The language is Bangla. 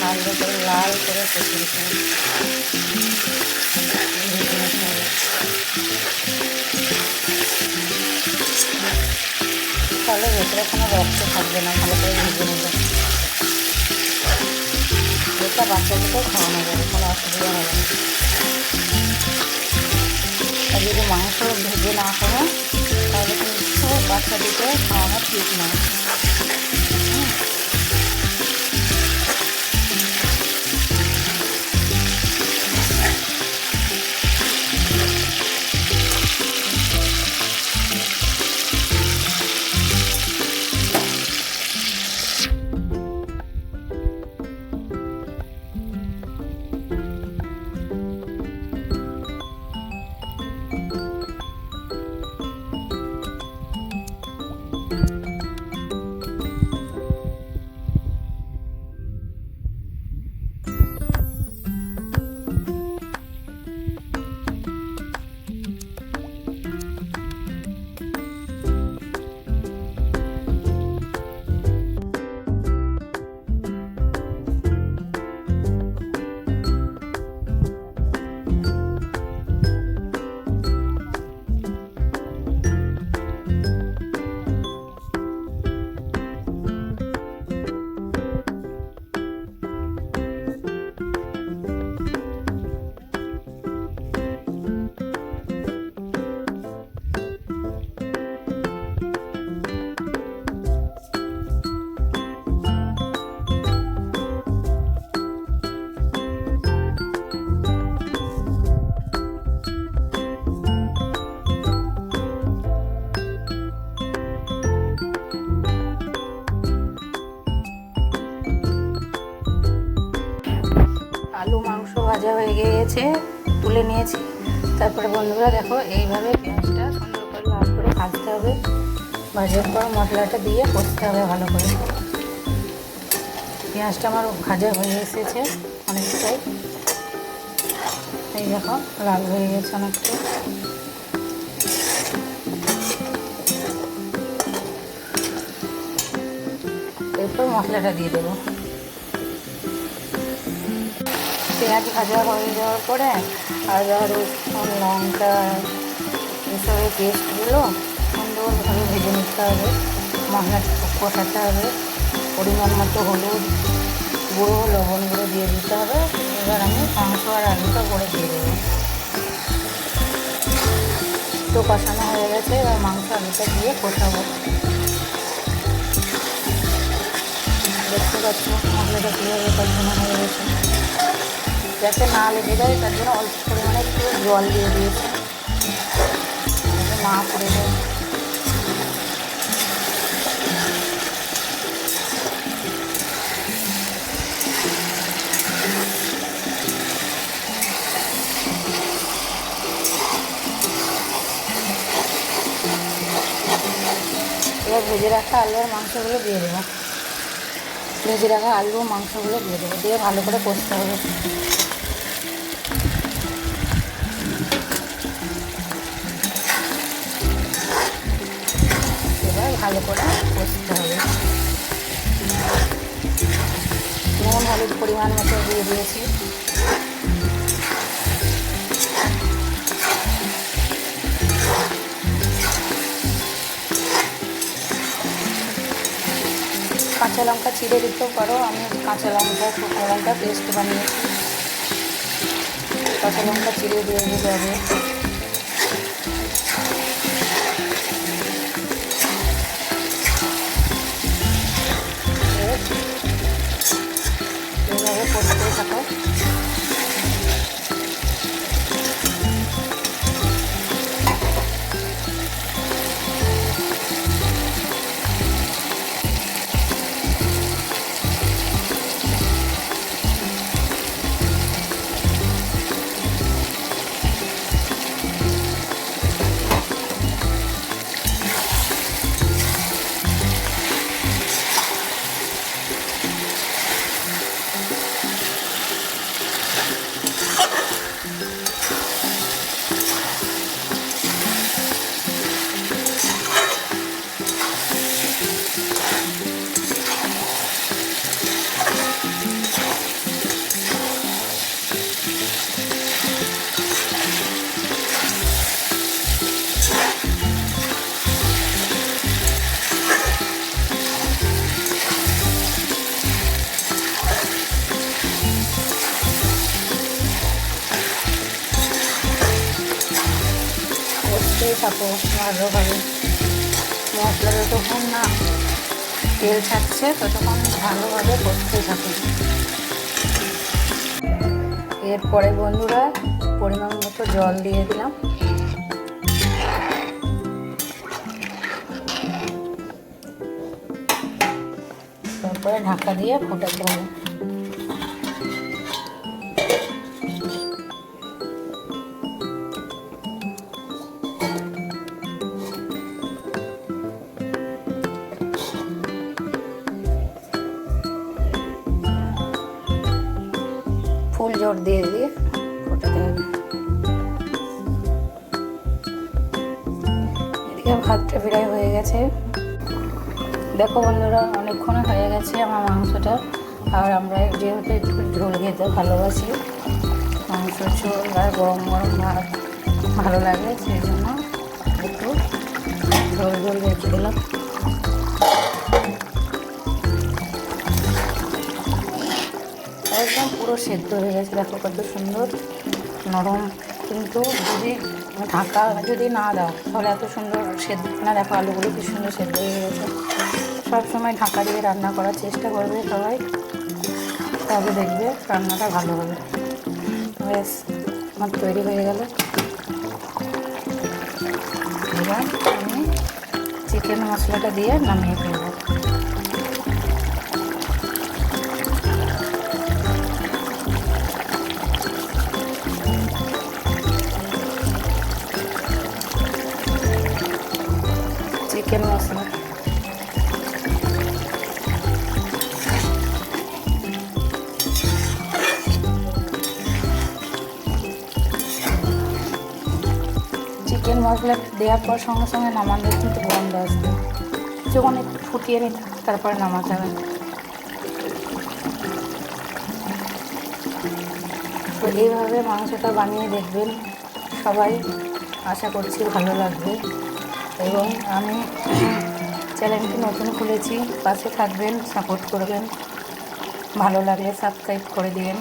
ভালো করে লাল করে কষে দিতে হবে। তাহলে ভেতরে কোনো রক্ত থাকবে না, ভালো করে ভেজে নেবে। এটা বাচ্চাদেরকেও খাওয়ানো যাবে, কোনো অসুবিধা হবে না। আর যদি মাংস ভেজে না করো তাহলে কিন্তু বাচ্চাদেরকে খাওয়ানো ঠিক নয়। আলু মাংস ভাজা হয়ে গিয়েছে, তুলে নিয়েছি। তারপরে বন্ধুরা দেখো, এইভাবে পেঁয়াজটা সুন্দর করে লাল করে ভাজতে হবে। ভাজার পর মশলাটা দিয়ে কষতে হবে ভালো করে। পেঁয়াজটা আমার ভাজা হয়ে এসেছে অনেকটাই, এই দেখো লাল হয়ে গেছে অনেকটা। এরপর মশলাটা দিয়ে দেবো। পেঁয়াজ ভাজা হয়ে যাওয়ার পরে আদা রসুন লঙ্কা এসবের পেস্টগুলো সুন্দরভাবে ভেজে নিতে হবে। মশলাটা কষাতে হবে। পরিমাণ মতো হলুদ গুঁড়ো লবণ গুঁড়ো দিয়ে দিতে হবে। এবার আমি মাংস আর আলুটা করে দিয়ে দেবো। তো কষানো হয়ে গেছে, এবার মাংস আলুটা দিয়ে কষাবো। দেখতে পাচ্ছি মশলাটা কীভাবে কষানো হয়ে গেছে। যাতে না লেগে যায় তার জন্য অল্প পরিমাণে একটু জল দিয়ে দিয়েছি, না পড়ে যায়। এবার ভেজে রাখা আলু আর মাংসগুলো দিয়ে দেবো। ভেজে রাখা আলু মাংসগুলো দিয়ে দেবো, দিয়ে ভালো করে কষতে হবে। এবার ভালো করে কষতে হবে। নুন হলুদ পরিমাণ মতো দিয়ে দিয়েছি। কাঁচা লঙ্কা চিড়ে দিতেও পারো, আমি কাঁচা লঙ্কা শুকনো লঙ্কা পেস্ট বানিয়েছি। কাঁচা লঙ্কা চিড়ে দিয়ে দিতে হবে। এইভাবে করতে থাকো। কষতেই থাকো ভালোভাবে। মশলা যতক্ষণ না তেল ছাড়ছে ততক্ষণ ভালোভাবে কষতেই থাকো। এরপরে বন্ধুরা পরিমাণ মতো জল দিয়ে দিলাম। তারপরে ঢাকা দিয়ে ফোটাতে হবে। ফুল জোর দিয়ে ফোটাতে হবে। এদিকে ভাতটা প্রায় হয়ে গেছে। দেখো বন্ধুরা অনেকক্ষণ হয়ে গেছে আমার মাংসটা। আর আমরা যেহেতু একটু ঝোল খেতে ভালোবাসি, মাংসের ঝোল আর গরম গরম ভাত ভালো লাগে, সেই জন্য একটু ঝোল ঝোল রেখে দিলাম। একদম পুরো সেদ্ধ হয়ে গেছে, দেখো কত সুন্দর নরম। কিন্তু ঢাকা যদি না দাও তাহলে এত সুন্দর সেদ্ধ না। দেখো আলুগুলো কি সুন্দর সেদ্ধ হয়ে গেছে। সবসময় ঢাকা দিয়ে রান্না করার চেষ্টা করবে সবাই, তবে দেখবে রান্নাটা ভালো হবে। ব্যাস আমার তৈরি হয়ে গেল। এবার আমি চিকেন মশলাটা দিয়ে নামিয়ে ফেলব। চিকেন মশলা চিকেন মশলা দেওয়ার পর সঙ্গে সঙ্গে নামালে কিন্তু গন্ধ আসবে, যখন একটু ফুটিয়ে নিতে তারপরে নামাতে হবে। তো এইভাবে মাংসটা বানিয়ে দেখবেন সবাই, আশা করছি ভালো লাগবে। এবং আমি চ্যানেলটি নতুন খুলেছি, পাশে থাকবেন, সাপোর্ট করবেন, ভালো লাগলে সাবস্ক্রাইব করে দিবেন।